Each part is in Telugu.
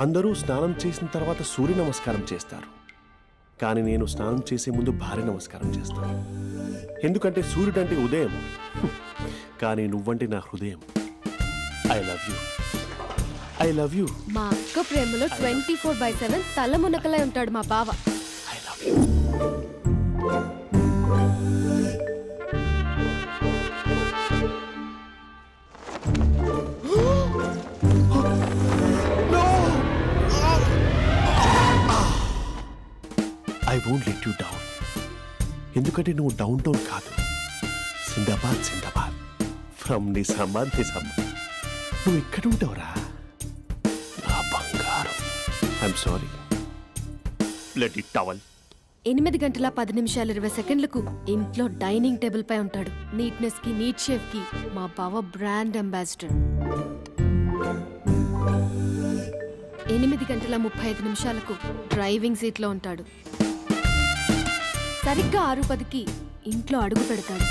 అందరూ స్నానం చేసిన తర్వాత సూర్య నమస్కారం చేస్తారు, కానీ నేను స్నానం చేసే ముందు భార్య నమస్కారం చేస్తాను. ఎందుకంటే సూర్యుడు అంటే ఉదయం, కానీ నువ్వంటే నా హృదయం. I love you, I love you. మా అక్క ప్రేమలో 24/7 తల మునకలై ఉంటాడు మా బావ. I love you. I won't let you down. ఎందుకంటే నువ్వు డౌన్ టౌన్ కాదు, జిందాబాద్ జిందాబాద్ ఫ్రమ్ నిజామాబాద్ నిజామాబాద్. నువ్వు ఇక్కడ ఉంటావురా నా బంగారం. I'm sorry, let it towel. 8 గంటల 10 నిమిషాలు 20 సెకండ్లకు ఇంట్లో డైనింగ్ టేబుల్ పై ఉంటాడు. నీట్నెస్ కి, నీట్ షేఫ్ కి మా బావ బ్రాండ్ అంబాసిడర్. 8 గంటల 35 నిమిషాలకు డ్రైవింగ్ సీట్ లో ఉంటాడు. సరిగ్గా 6:10కి ఇంట్లో అడుగు పెడతాడు.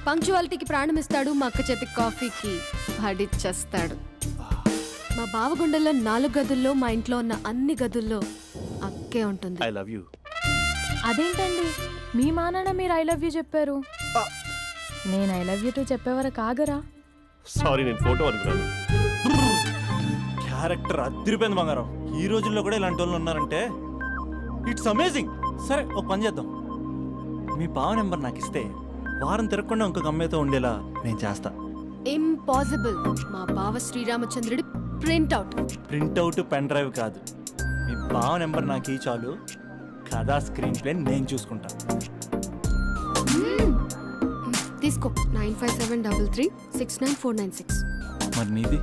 పంక్చువాలిటీకి ప్రాణం ఇస్తాడు. మా అక్క చేతి కాఫీకి పడిచ్చేస్తాడు. మా బావ గుండెల్లో 4 గదుల్లో, మా ఇంట్లో ఉన్న అన్ని గదుల్లో అక్కే ఉంటుంది. I love you. అదేంటండి మీ మానాన్న మీరు ఐ లవ్ యూ చెప్పారు, నేను ఐ లవ్ యూ టూ చెప్పేవరకు ఆగరా? సారీ, నేను ఫోటో అనుకున్నాను. క్యారెక్టర్ అదిరిపోయింది బంగారం. ఈ రోజుల్లో కూడా ఇలాంటి వాళ్ళు ఉన్నారంటే ఇట్స్ అమేజింగ్. సరే ఒక పని చేద్దాం, మీ బావ నెంబర్ నాకు ఇస్తే వారం తిరగకుండా ఇంకొక అమ్మాయితో ఉండేలా నేను చేస్తా. ఇంపాసిబుల్. మా బావ శ్రీరామచంద్రుడి ప్రింట్అవుట్. ప్రింట్అవుట్ పెన్ డ్రైవ్ కాదు, మీ బావ నెంబర్ నాకు ఈ చాలు. కథా స్క్రీన్ ప్లే నేను చూసుకుంటా. తీసుకో. 9573369496. మరి నీది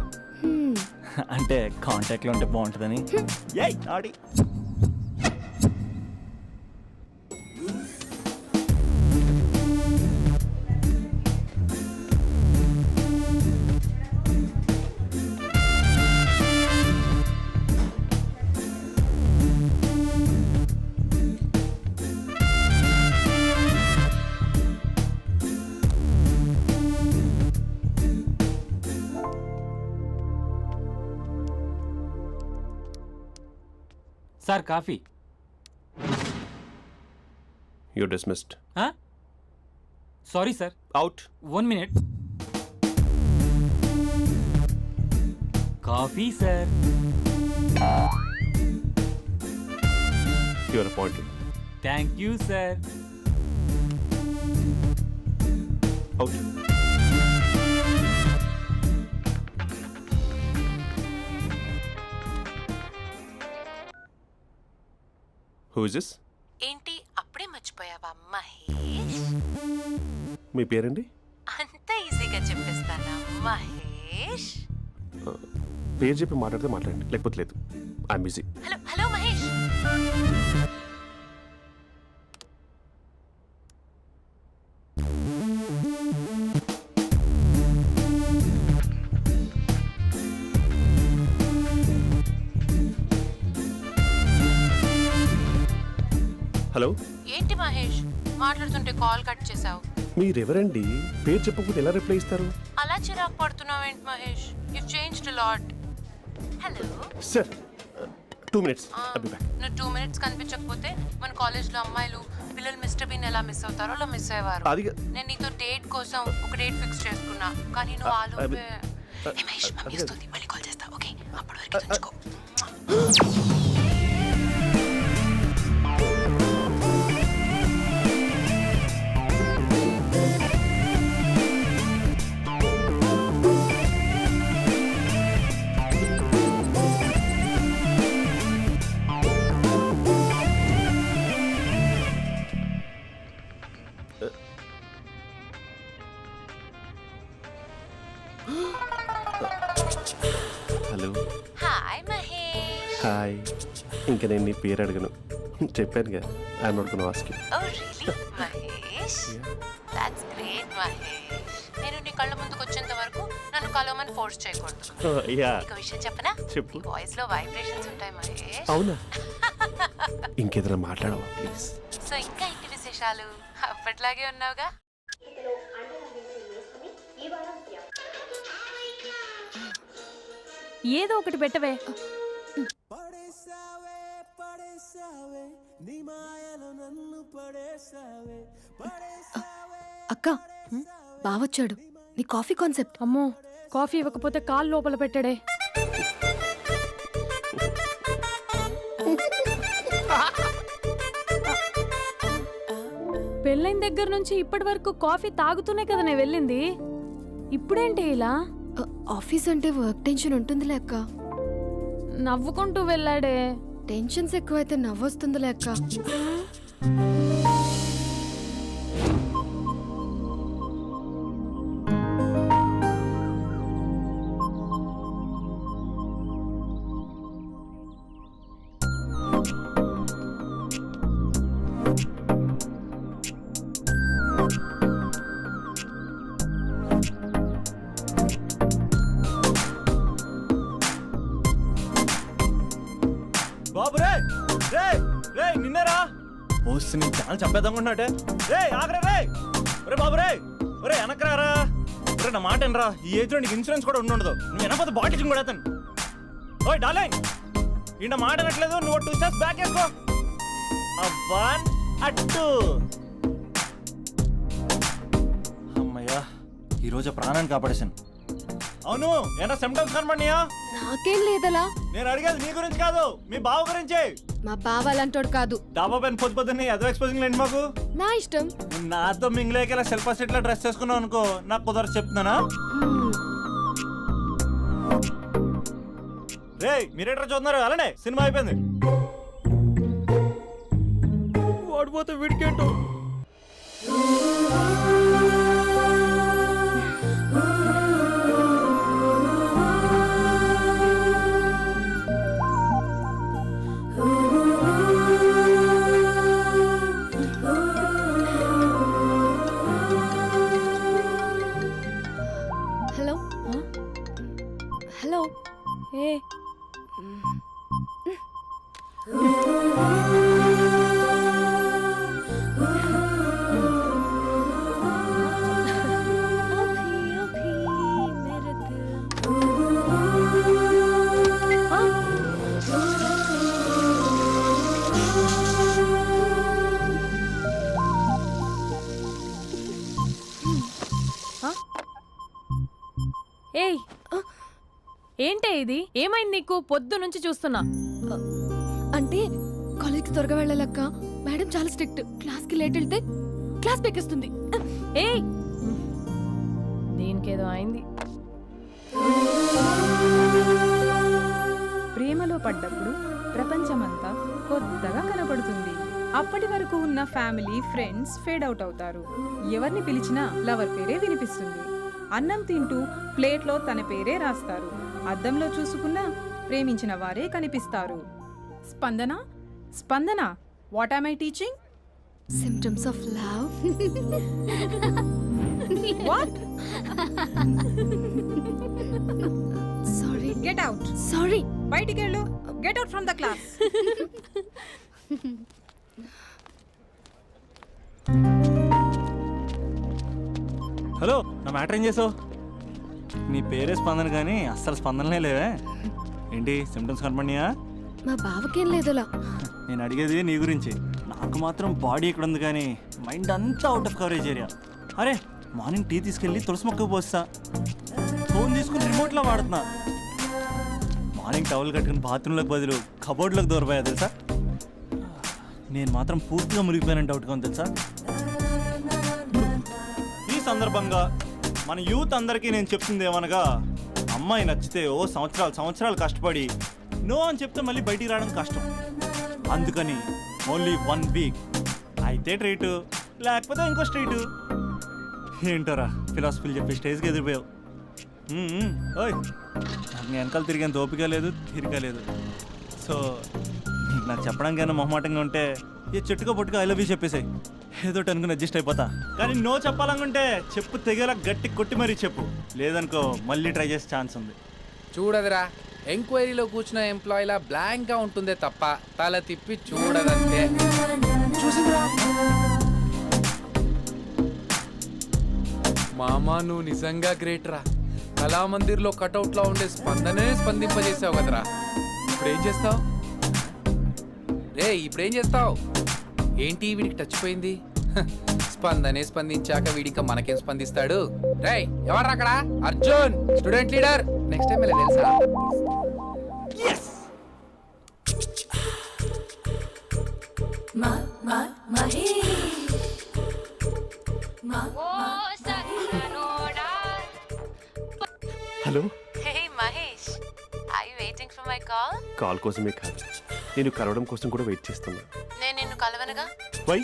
అంటే కాంటాక్ట్లో ఉంటే బాగుంటుందని. ఏయ్ ఆడి sir coffee. You dismissed. Sorry sir. Out. 1 minute. Coffee sir. You are appointed. Thank you sir. Out. Who is this? ఏంటి అప్పుడే మర్చిపోయావా మహేష్? మీ పేరండి? అంత ఈజీగా చెప్పేస్తానా మహేష్? పేరు చెప్పి మాట్లాడితే మాట్లాడండి, లేకపోతే లేదు. I'm busy. Hello hello Mahesh. Hello. ఏంటి మహేష్ మాట్లాడుతుంటే కాల్ కట్ చేసావు? మీరెవరండి? పేరు చెప్పకపోతే ఎలా రిప్లై ఇస్తారు? అలా చిరాకు పడుతున్నావు ఏంటి Mahesh? You changed a lot. Hello sir, 2 minutes. I'll be back. నువ్వు 2 minutes కనిపించకపోతే మన కాలేజ్లో అమ్మాయిలు పిల్లలు మిస్టర్ బీన్ ఎలా మిస్ అవుతారో అలా మిస్ అయ్యేవారు. నేను నీతో డేట్ కోసం ఒక డేట్ ఫిక్స్ చేసుకున్నా, కానీ నువ్వు ఆలోపే. మహేష్ మమ్మీ వస్తుంది, మళ్ళీ కాల్ చేస్తా. ఓకే, అప్పటి వరకు ఉంచుకో. హలో. హాయ్ మహేష్. హాయ్. ఇంకా నేను నీ పేరు అడగను, చెప్పానుగా. I'm not gonna ask you. Oh really Mahesh? That's great Mahesh. నేను నీ కళ్ళ ముందుకు వచ్చేంత వరకు నన్ను కలవమని ఫోర్స్ చేయకూడదు. యా. ఒక విషయం చెప్పనా? చెప్పు. నీ వాయిస్ లో వైబ్రేషన్స్ ఉంటాయి మహేష్. అవునా? ఇంకేదైనా మాట్లాడవా ప్లీజ్? సో ఇంకా ఇంటి విశేషాలు అప్పట్లాగే ఉన్నావుగా? ఏదో ఒకటి పెట్టవే. అక్క బావొచ్చాడు. నీ కాఫీ కాన్సెప్ట్. అమ్మో, కాఫీ ఇవ్వకపోతే కాలు లోపల పెట్టాడే. పెళ్ళైన దగ్గర నుంచి ఇప్పటి వరకు కాఫీ తాగుతూనే కదా నేను వెళ్ళింది. ఇప్పుడేంటి ఇలా? ఆఫీస్ అంటే వర్క్ టెన్షన్ ఉంటుందిలే అక్క. నవ్వుకుంటూ వెళ్ళాడే. టెన్షన్స్ ఎక్కువైతే నవ్వొస్తుందిలే అక్క. బాబు రే రే రే నిన్నేరా ఓసి నీ ఛానల్ చంపేద్దామన్నాటే. రే ఆగరా రే. ఒరే బాబు రే, ఒరే వెనకరారా. ఒరే నా మాట వినరా, ఈ ఏజ్ లో నీకు ఇన్సూరెన్స్ కూడా ఉండదు. నువ్వు వెనకపోతే బాటిల్ కూడా అతను. ఓయ్ డార్లింగ్, ఈ నా మాట అనట్లేదు. నువ్వు 2 స్టెప్స్ బ్యాక్ వేసుకో. వన్ అట్టు. అమ్మయ్యా, ఈరోజు ప్రాణాన్ని కాపాడేశాను. అవును, ఏనా సిమ్టమ్స్ కనబడినాయా? నాకేం లేదలా. నేను అడిగేది నీ గురించి కాదు, మీ బావ గురించి. మా బావ అలాంటోడు కాదు. డాబా పైన పొద్దు పొద్దున్నే ఎదో ఎక్స్పోజింగ్ లేండి మాకు. నా ఇష్టం. నువ్వు నాతో మింగిలేకేలా శిల్పా సెట్ లా డ్రెస్ చేసుకున్నావు అనుకో, నాకు కుదరదు చెప్తున్నానా. రే మీరేట్రా చూస్తున్నారు? అలానే సినిమా అయిపోయింది. ఓడిపోతే వీడికేంటో. Hello hello. ఏ ఏయ్, ఏంటే ఇది? ఏమైంది నీకు? పొద్దు నుంచి చూస్తున్నా. అంటే కాలేజ్కి త్వరగా వెళ్ళాలక్క. మేడం చాలా స్ట్రిక్ట్. క్లాస్కి లేట్ వెళ్తే క్లాస్ పెక్కేస్తుంది. ఏయ్, దీనికేదో అయింది. ప్రేమలో పడ్డప్పుడు ప్రపంచమంతా కొత్తగా కనపడుతుంది. అప్పటి వరకు ఉన్న ఫ్యామిలీ ఫ్రెండ్స్ ఫేడ్ అవుట్ అవుతారు. ఎవరిని పిలిచినా లవర్ పేరే వినిపిస్తుంది. అన్నం తింటూ ప్లేట్లో తన పేరే రాస్తారు. అద్దంలో చూసుకున్నా ప్రేమించిన వారే కనిపిస్తారు. Spandana, Spandana, what am I teaching? Symptoms of love. What? Sorry. Get out. Sorry. బయటికి వెళ్ళు. Get out from the class. Hello, నా మ్యాటర్ ఏం చేసావు? నీ పేరే స్పందన కానీ అస్సలు స్పందనలే లేవే. ఏంటి సిమ్టమ్స్ కనపడినాయా? మా బావకేం లేదులా. నేను అడిగేది నీ గురించి. నాకు మాత్రం బాడీ ఇక్కడ ఉంది కానీ మైండ్ అంతా అవుట్ ఆఫ్ కవరేజ్ ఏరియా. అరే మార్నింగ్ టీ తీసుకెళ్ళి తులసి మొక్కకు పోస్తా. ఫోన్ తీసుకుని రిమోట్లో వాడుతున్నా. మార్నింగ్ టవల్ కట్టుకుని బాత్రూంలోకి బదులు కబోర్డ్లోకి దూరపోయా తెలుసా. నేను మాత్రం పూర్తిగా మునిగిపోయానని డౌట్గా ఉంది తెలుసా. ఈ సందర్భంగా మన యూత్ అందరికీ నేను చెప్తుంది ఏమనగా, అమ్మాయి నచ్చితే ఓ సంవత్సరాలు కష్టపడి నో అని చెప్తే మళ్ళీ బయటికి రావడం కష్టం. అందుకని ఓన్లీ 1 వీక్ అయితే ట్రీటు, లేకపోతే ఇంకో స్ట్రీటు. ఏంటోరా ఫిలాసఫీలు చెప్పి స్టేజ్కి ఎదిరిపోయావు. ఓయ్, నాకు నీ వెనకాల తిరిగేంత ఓపిక లేదు, తీరిక లేదు. సో నాకు చెప్పడానికైనా మొహమాటంగా ఉంటే ఏ చెట్టుగా పొట్టుగా ఐ లవ్ యూ చెప్పేసాయి. ఏదో అనుకుని అడ్జస్ట్ అయిపోతా. కానీ నో చెప్పాలనుకుంటే చెప్పు తెగేలా గట్టి కొట్టి మరీ చెప్పు. లేదనుకో మళ్ళీ ట్రై చేసే ఛాన్స్ ఉంది. చూడదురా, ఎంక్వైరీలో కూర్చున్న ఎంప్లాయీలా బ్లాంక్గా ఉంటుందే తప్ప తల తిప్పి చూడదంతే. చూసిందిరా మామా, నువ్వు నిజంగా గ్రేట్ రా. కళామందిర్లో కటౌట్లో ఉండే స్పందనే స్పందింపజేసావు కదరా. ఇప్పుడు ఏం చేస్తావు రే? ఇప్పుడేం చేస్తావు? ఏంటి వీడికి టచ్ పోయింది? హ, స్పందనే స్పందించాక వీడిక మనకేం స్పందిస్తాడు? రే ఎవరు అక్కడ? Arjun student leader. Next time ఇలా తెలుసా? Hello, hey Mahesh, I waiting for my call? Call కోసమే కాదు, నేను కలవడం కోసం కూడా వెయిట్ చేస్తున్నా. నేను నిన్ను కలవనుగా. వై?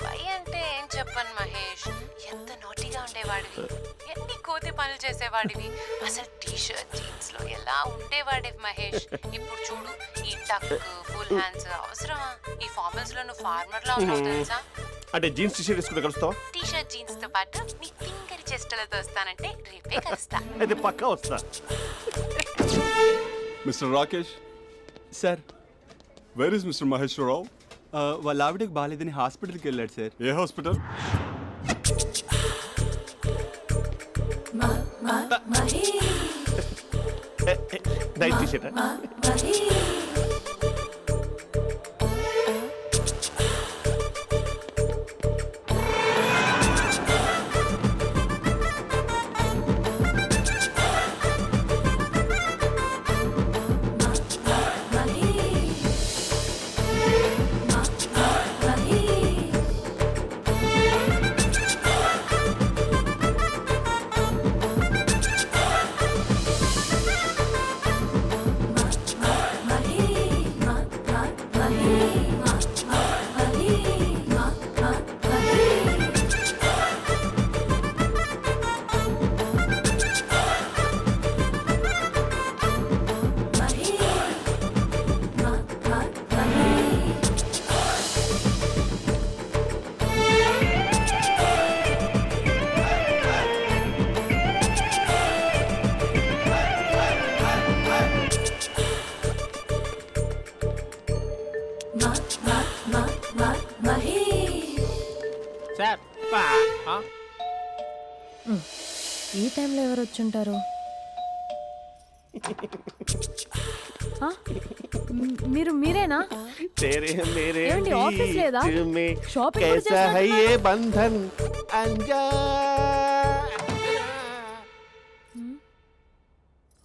వై అంటే ఏం చెప్పను మహేష్, ఎంత నోటిగా ఉండేవాడివి, ఎన్ని కోతి పనులు చేసేవాడివి, అసలు టీ షర్ట్ జీన్స్ లో ఎలా ఉండేవాడివి మహేష్. ఇప్పుడు చూడు, ఈ టక్ ఫుల్ హ్యాండ్స్ అవసరమా? ఈ ఫార్మల్స్ లో నువ్వు ఫార్మర్ లా ఉన్నావు తెలుసా? అంటే జీన్స్ టీషర్ట్ వేసుకుంటే కలుస్తావా? టీ షర్ట్ జీన్స్ తో పాటు నీ తింగరి చెస్టలతో వస్తానంటే రేపే కలుస్తా. అయితే పక్కా వస్తా. Mr Rakesh, sir, where is Mr Maheswararao? వాళ్ళ ఆవిడకి బాగాలేదని హాస్పిటల్కి వెళ్ళాడు సార్. ఏ హాస్పిటల్? Night T-shirt. సార్, ఈ టైంలో ఎవరు వచ్చుంటారు? ఆ? మీరేనా? तेरे मेरे ఏమండి, ఆఫీస్ లేదా? बीच में షాపింగ్ కూడా कैसा है చేస్తున్నట్టున్నారు? ये बंधन अंजा.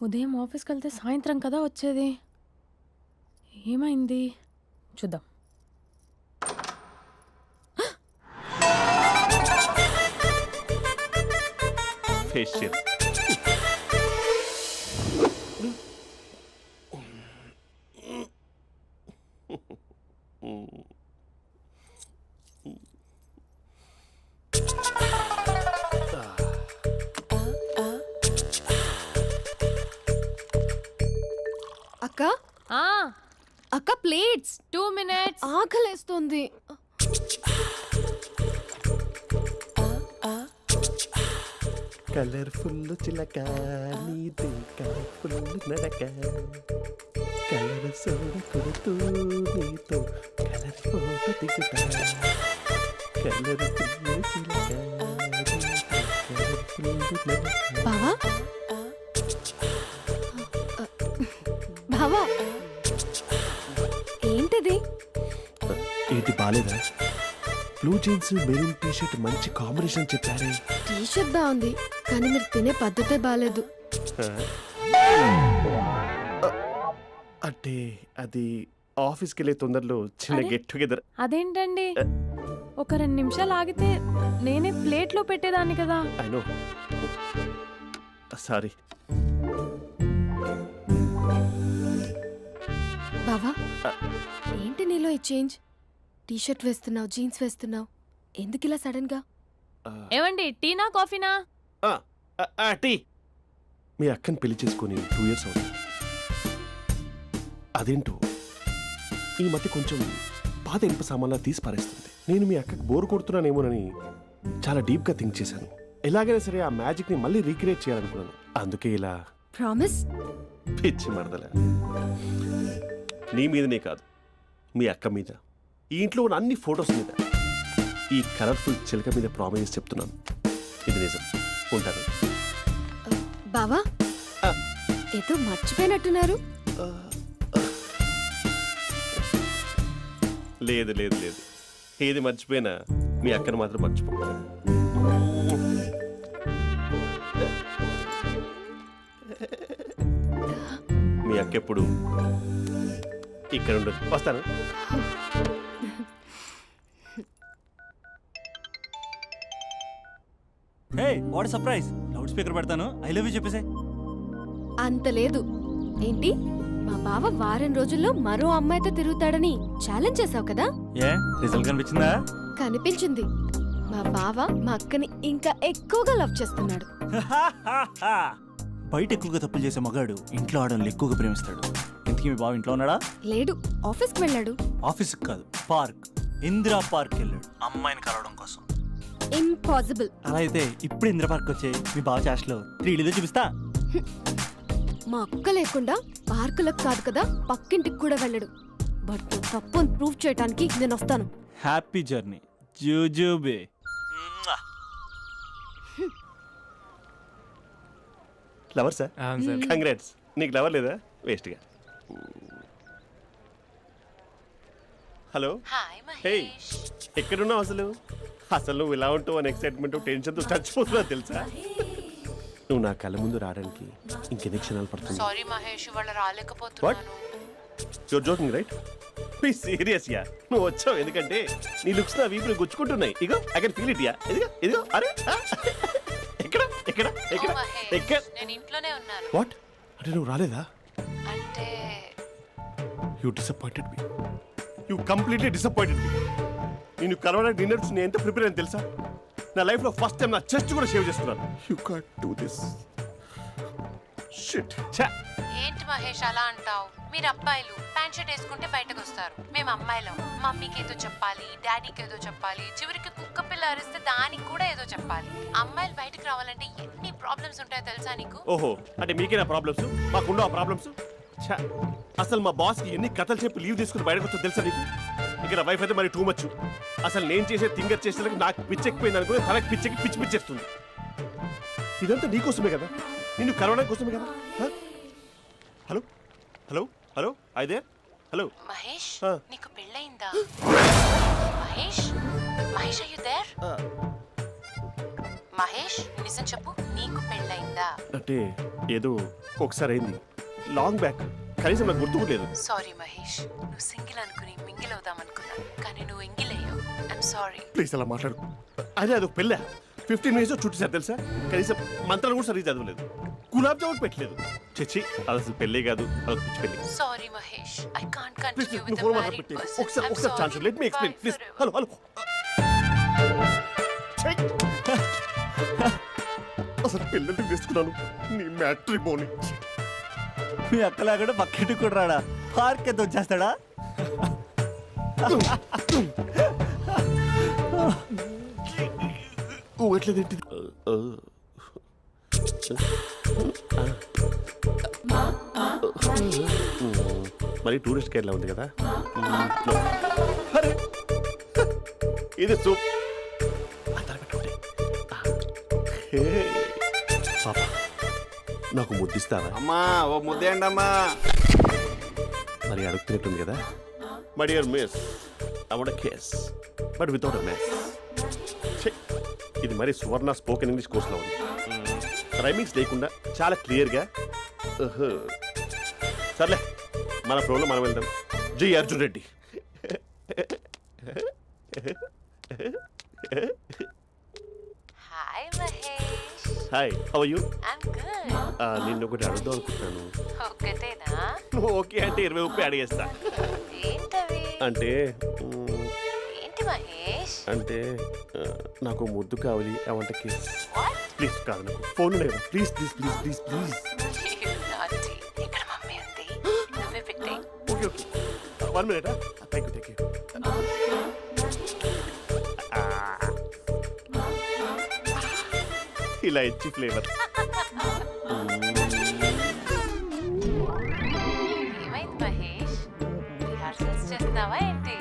ఉదయం ఆఫీస్కి వెళ్తే సాయంత్రం కదా వచ్చేది. ఏమైంది చూద్దాం. फेशियल. అక్క, ఆ, అక్క ప్లేట్స్. 2 minutes. ఆకలేస్తుంది. కలర్ఫుల్ చిలక నీదే కలర్ఫుల్ నడక కలర్ సోడ కొడుతూ నీతో కలర్ ఫోటో దిగుతా కలర్ఫుల్ చిలక బావా, బావా, ఏంటిది? ఏంటి బాలేదా? Blue jeans maroon T shirt మంచి కాంబినేషన్ చెప్పారే. టీ షర్ట్ బాగుంది, కానీ మీరు తినే పద్ధతే బాగాలేదు. అంటే అది ఆఫీస్కి వెళ్ళే తొందరలో చిన్న అరే? Get together. అదేంటండి, ఒక 2 నిమిషాలు ఆగితే నేనే ప్లేట్లో పెట్టేదాన్ని కదా. I know, sorry. బావా, ఏంటి నీలో ఈ చేంజ్? టీ షర్ట్ వేస్తున్నావు, జీన్స్ వేస్తున్నావు, ఎందుకు ఇలా సడన్ గా? ఏమండి, టీనా కాఫీనా? టీ. మీ అక్కని పెళ్లి చేసుకొని 2 years అవుతుంది. అదేంటో ఈ మధ్య కొంచెం పాత ఇనుప సామాన్లా తీసి పారేస్తుంది. నేను మీ అక్కకి బోర్ కొడుతున్నానేమోనని చాలా డీప్గా థింక్ చేశాను. ఎలాగైనా సరే ఆ మ్యాజిక్ని మళ్ళీ రీక్రియేట్ చేయాలనుకున్నాను. అందుకే ఇలా. ప్రామిస్? పిచ్చి మరదల, నీ మీదనే కాదు, మీ అక్క మీద, ఈ ఇంట్లో ఉన్న అన్ని ఫొటోస్ మీద, ఈ కలర్ఫుల్ చిలక మీద ప్రామిస్ చెప్తున్నాను. ఇది నిజం. ఉంటాను. బావా ఆ. ఏదో మర్చిపోయినట్టున్నారు. లేదు లేదు లేదు, ఏది మర్చిపోయినా మీ అక్కను మాత్రం మర్చిపో. మీ అక్క ఎప్పుడు ఇక్కడ ఉండదు. వస్తాను. Hey what surprise, loud speaker పెడతాను, ఐ లవ్ యూ చెప్పేసే. అంత లేదు. ఏంటి, మా బావ వారం రోజుల్లో మరో అమ్మాయితో తిరుగుతాడని ఛాలెంజ్ చేసావు కదా? ఏ రిజల్ట్ కనిపించిందా? కనిపించింది. మా బావ మా అక్కని ఇంకా ఎక్కువగా లవ్ చేస్తున్నాడు. బయట ఎక్కువగా తప్పులు చేసే మగాడు ఇంట్లో ఆడవాళ్ళు ఎక్కువగా ప్రేమిస్తాడు. ఇంతకీ మీ బావ ఇంట్లో ఉన్నాడా? లేడు, ఆఫీస్కి వెళ్ళాడు. ఆఫీస్కి కాదు, పార్క్, ఇందిరా పార్క్ వెళ్ళాడు అమ్మాయిని కలవడం కోసం. ఇంపాసిబుల్. అలా అయితే ఇప్పుడు ఇందిరా పార్క్ వచ్చే మీ బావ చాష్లో 3Dలో చూపిస్తా. మా అక్క లేకుండా పార్కులకు కాదు కదా, పక్కింటికి కూడా వెళ్ళడు. బట్ నువ్వు తప్పు అని ప్రూవ్ చేయడానికి నేను వస్తాను. హ్యాపీ జర్నీ జూజూబే. Lover sir, congrats. నీకు లవర్ లేదా? వేస్ట్గా. Hello, hi hey, Mahesh. ఎక్కడున్నావు అసలు? అసలు నువ్వు ఇలా ఉంటావు అని ఎక్సైట్మెంట్ టెన్షన్తో చచ్చిపోతున్నా తెలుసా? నువ్వు నా కళ్ళ ముందు రావడానికి ఇంకెన్ని క్షణాలు పడుతుంది? సారీ మహేష్, ఇవాళ రాలేకపోతున్నాను. Your joking right? Be serious yeah. నువ్వు వచ్చావు ఎందుకంటే నీ లుక్స్ నా వీపుని గుచ్చుకుంటున్నాయి. ఇగో I can feel it yeah. ఇదిగో ఇదిగో. అరే ఎక్కడ ఎక్కడ ఎక్కడ ఓ మహేష్, ఎక్కడ? నేను ఇంట్లోనే ఉన్నాను. వాట్ అంటే నువ్వు రాలేదా? అంటే you disappointed me. You completely disappointed me. నేను కలవడానికి డిన్నర్స్ నేను ఎంత ప్రిపేర్ అని తెలుసా? నా లైఫ్లో ఫస్ట్ టైం నా చెస్ట్ కూడా సేవ్ చేసుకున్నాను. You can't do this. Shit. ఛా. ఏంటి మహేష్ అలా అంటావు? మీరు అబ్బాయిలు ప్యాంట్ షర్ట్ వేసుకుంటే బయటకు వస్తారు. మేము అమ్మాయిలం, మమ్మీకి ఏదో చెప్పాలి, డాడీకి ఏదో చెప్పాలి, చివరికి కుక్క పిల్ల అరిస్తే దానికి కూడా ఏదో చెప్పాలి. అమ్మాయిలు బయటకు రావాలంటే ఎన్ని ప్రాబ్లమ్స్ ఉంటాయో తెలుసా నీకు? ఓహో, అంటే మీకేనా ప్రాబ్లమ్స్? మాకుండా ప్రాబ్లమ్స్? ఛా. అసలు మా బాస్కి ఎన్ని కథలు చెప్పి లీవ్ తీసుకుని బయటకు వచ్చా తెలుసా నీకు? ఇక్కడ వైఫ్ అయితే మరి టూ మచ్. అసలు నేను చేసే థింగర్ చేసేందుకు నాకు పిచ్చెక్కిపోయింది అనుకుని తనకి పిచ్చెక్కి పిచ్చి పిచ్చేస్తుంది. ఇదంతా నీకోసమే కదా, నిన్ను కలవడం కోసమే కదా. హలో హలో హలో అయితే హలో మహేష్, ఆ. నీకు పెళ్ళయిందా? Mahesh, Mahesh are you there? Mahesh, నిజం చెప్పు, నీకు పెళ్ళయిందా? అంటే ఏదో ఒకసారి అయింది, లాంగ్ బ్యాక్, కనీసం నాకు గుర్తు కూడా లేదు. సారీ మహేష్, నువ్వు సింగిల్ అనుకుని మింగిల్ అవుదాం అనుకున్నా, కానీ నువ్వు ఎంగిల్ అయ్యావు. I'm sorry. ప్లీజ్ అలా మాట్లాడు. అదే అదొక పెళ్ళ 15 మినిట్స్ చుట్టేసారు తెలుసా? కనీసం మంత్రాలు కూడా సరిగ్గా చదవలేదు, గులాబ్ జామున్ పెట్టలేదు. చచ్చి, అది అసలు పెళ్ళే కాదు, అదొక పిచ్చి పెళ్ళి. Sorry Mahesh, I can't please continue నువ్వు విత్ ఫోన్ ద మాట్లాడి మ్యారీడ్ పెట్టి పర్సన్. ఒకసారి chance let me explain please. Hello hello. అసలు పెళ్ళంటే వేసుకున్నాను నీ మ్యాట్రిమోని. మీ అక్కలా కూడా పక్కింటికి కూడా రాడా? పార్క్ ఎంత వచ్చేస్తాడా? ఊగట్లేదేంటి? మరి టూరిస్ట్ కేరళ ఉంది కదా. అరే, ఇది సూప్. పాప, నాకు ముద్దిస్తావా? అమ్మా ఓ ముద్దేయండి అమ్మా. మరి అడుగుతున్నట్టుంది కదా. My dear miss, I want kiss but without a miss. ఇది మరి సువర్ణ స్పోకెన్ ఇంగ్లీష్ కోర్సులో ఉంది. రైమింగ్స్ లేకుండా చాలా క్లియర్గా. సర్లే, మన ప్రోలో మనం వెళ్దాం. జై Arjun Reddy. Hi Mahesh. Hi, how are you? I'm good. నిన్ను ఒకటి అడుగుదాం అనుకుంటున్నాను. ఒకటేనా? నువ్వు ఓకే అంటే 20 రూపాయలు అడిగేస్తా. ఏంటవి? అంటే ఏంటి మహేష్? అంటే నాకు ముద్దు కావాలి. I want kiss. What? Please కాదు, నాకు ఫోన్ లేదు. Please please please please please. నాటి ఇక్కడ మమ్మీ ఉంది, నువ్వే పెట్టే. Okay okay, 1 minute. Thank you thank you. ఇలా ఇచ్చి ఫ్లేవర్. ఏమైంది మహేష్? రిహార్సల్స్ చేస్తున్నావా ఏంటి?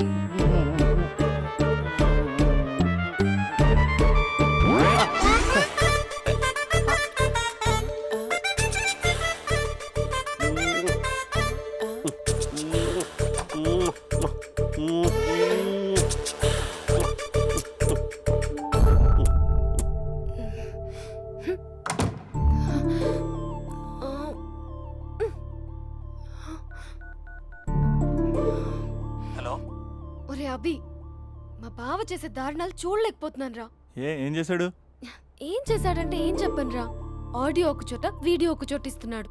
అభి మా బావ చేసే దారుణాలు చూడలేకపోతున్నాను రా. ఏం చేశాడు? ఏం చేశాడంటే ఏం చెప్పను రా. ఆడియో ఒక చోట వీడియో ఒక చోట ఇస్తున్నాడు.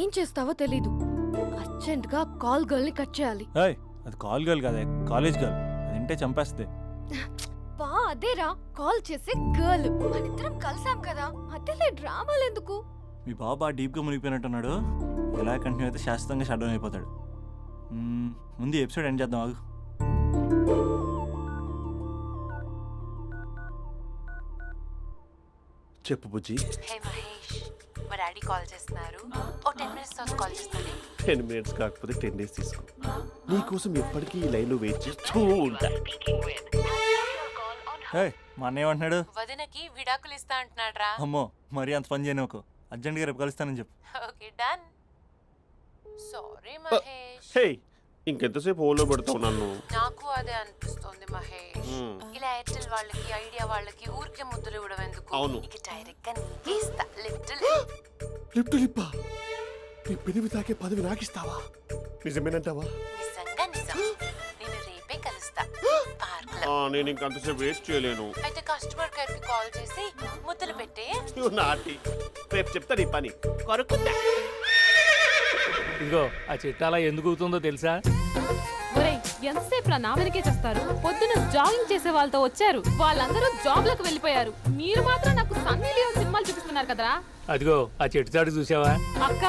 ఏం చేస్తావో తెలీదు. అర్జెంట్ గా కాల్ గర్ల్ ని కట్ చేయాలి. ఏయ్, అది కాల్ గర్ల్ కాదే, కాలేజ్ గర్ల్. అది వింటే చంపేస్తుంది. బా అదేరా కాల్ చేసే గర్ల్. మనిద్దరం కలిసాం కదా, మధ్యలో డ్రామాలు ఎందుకు? మీ బాబు బాగా డీప్గా మునిగిపోయినట్టున్నాడు. ఇలా కంటిన్యూ అయితే శాశ్వతంగా షట్ డౌన్ అయిపోతాడు. ముందు ఎపిసోడ్ ఎండ్ చేద్దాం ఆగు. చెప్పు బుజ్జి. హే మహేష్, మా డాడీ కాల్ చేస్తున్నారు. ఓ 10 minutes తర్వాత కాల్ చేస్తాను. 10 minutes కాకపోతే 10 days తీసుకో. నీకోసం ఎప్పటికీ ఈ లైన్లో వెయిట్ చేస్తూ ఉంటా. ఏయ్, మా అన్నయ్య ఏమంటున్నాడు? వదినకి విడాకులు ఇస్తా అంటున్నాడు రా. అమ్మో, మరీ అంత పని చేయను. ఒక అర్జెంట్గా రేపు కలుస్తానని చెప్పు. Okay done. సారీ మహేష్. హే, ఇంకెంతసేపు హోల్లో పెడతావు నన్ను? నాకు అదే అనిపిస్తుంది మహేష్. ఇలా ఎయిర్టెల్ వాళ్ళకి ఐడియా వాళ్ళకి ఊరికే ముద్దులు ఇవ్వడం ఎందుకు? అవును. ఇక డైరెక్ట్ గా నీకే ఇస్తా. లిప్ టు లిప్పా? నీ పెనివి తాకే పదవి నాకిస్తావా? నిజమేనంటావా? నిజంగా నిజం. నేను రేపే కలుస్తా పార్క్ లో. నేను ఇంకంతసేపు వేస్ట్ చేయలేను. అయితే కస్టమర్ కేర్ కి కాల్ చేసి ముద్దులు పెట్టే. నాటి రేపు చెప్తా నీ పని. కొరుకుందా? ఇదిగో ఆ చెట్టు అలా ఎందుకు అవుతుందో తెలుసా? ఒరేయ్, ఎంతసేపు నా వెనకే చేస్తారు? పొద్దున జాగింగ్ చేసే వాళ్ళతో వచ్చారు, వాళ్ళందరూ జాబ్లకు వెళ్ళిపోయారు. మీరు మాత్రం నాకు సన్నీ లియోన్ సినిమాలు చూపిస్తున్నారు కదరా. అదిగో ఆ చెట్టు చాటు చూసావా? అక్క,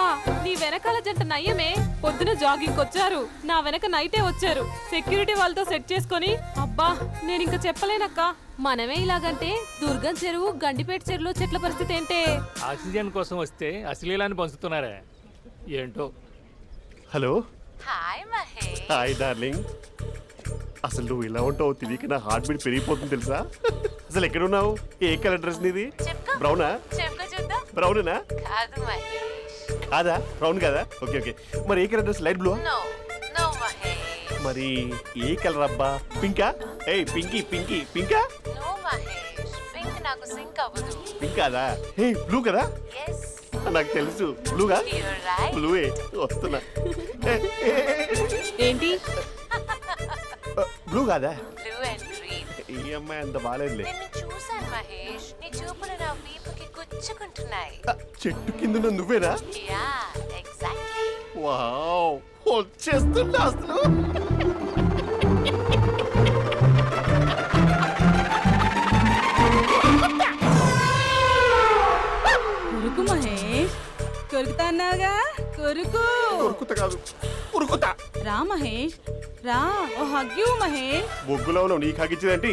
నీ వెనకాల జంట నయ్యమే. పొద్దున జాగింగ్ వచ్చారు, నా వెనక నైటే వచ్చారు. సెక్యూరిటీ వాళ్ళతో సెట్ చేసుకొని, అబ్బా నేను ఇంకా చెప్పలేనక్క. మనమే ఇలాగంటే దుర్గం చెరువు, గండిపేట చెరువులో చెట్ల పరిస్థితి ఏంటే? ఆక్సిజన్ కోసం వస్తే అశ్లీలాన్ని పంచుతున్నారా ఏంటో. Hello. Hi Mahesh. Hi darling. అసలు నువ్వు ఇలా ఉంటావు తెలియక నా హార్ట్ బీట్ పెరిగిపోతుంది తెలుసా? అసలు ఎక్కడున్నావు? ఏ కలర్ డ్రెస్ నీది? చెప్పుకో. బ్రౌనా? చెప్పుకో చూద్దాం. బ్రౌనేనా? కాదు మహేష్. కాదా? బ్రౌన్ కదా? Okay okay. మరి ఏ colour dress? Light blue? No no Mahesh. మరి ఏ కలర్ అబ్బా? పింకా? ఏయ్ పింకీ పింకీ పింకా? నో మహేష్, పింక్ నాకు సింక్ అవ్వదు. పింక్ కాదా? ఏ బ్లూ కదా? ఎస్, నాకు తెలుసు. బ్లూగా? You're right. బ్లూవే వస్తున్నా. ఏంటి? బ్లూ కాదా? Blue and green. ఈ అమ్మాయి అంత బాగాలేదులే. నిన్ను చూశాను మహేష్, నీ చూపులు నా వీపుకి గుచ్చుకుంటున్నాయి. చెట్టు కింద నువ్వేనా? Yeah exactly. వావ్, వచ్చేస్తున్నా అసలు. కొరుకు మహేష్, కొరుకుతా అన్నావుగా, కొరుకు. ఉరుకుత కాదు, ఉరుకుతా. రా మహేష్, రా. ఓ హగ్గు మహేష్. బొగ్గులో ఉన్నావు, నీకు కాకిచ్చేదేంటి?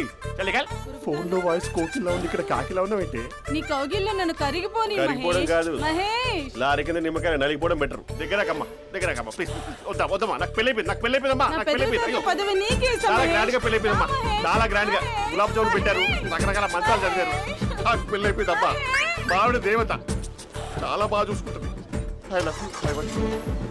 ఫోన్ లో వాయిస్ కోకిలా ఉంది, ఇక్కడ కాకిలా ఉన్నావేంటి? నీ కౌగిల్లో నన్ను కరిగిపోని కరిగిపోవడం మహేష్. కాదు. మహేష్, లారీ కింద నిమ్మకాయ నలిగిపోవడం బెటర్. దగ్గరకమ్మా దగ్గరకమ్మా ప్లీజ్. వద్దా వద్దమ్మా, నాకు పెళ్ళైపోయింది, నాకు పెళ్ళైపోయిందమ్మా, నా నాకు పెళ్ళైపోయింది. అయ్యో, పదవి నీకే ఇస్తా చాలా మహేష్. గ్రాండ్ గా పెళ్ళైపోయిందమ్మా, చాలా గ్రాండ్ గా. గులాబ్ జామున్ పెట్టారు, రకరకాల మంచాలు చదివారు. నాకు పెళ్ళైపోయిందమ్మా. మావిడ దేవత, చాలా బాగా చూసుకుంటుంది. I love you.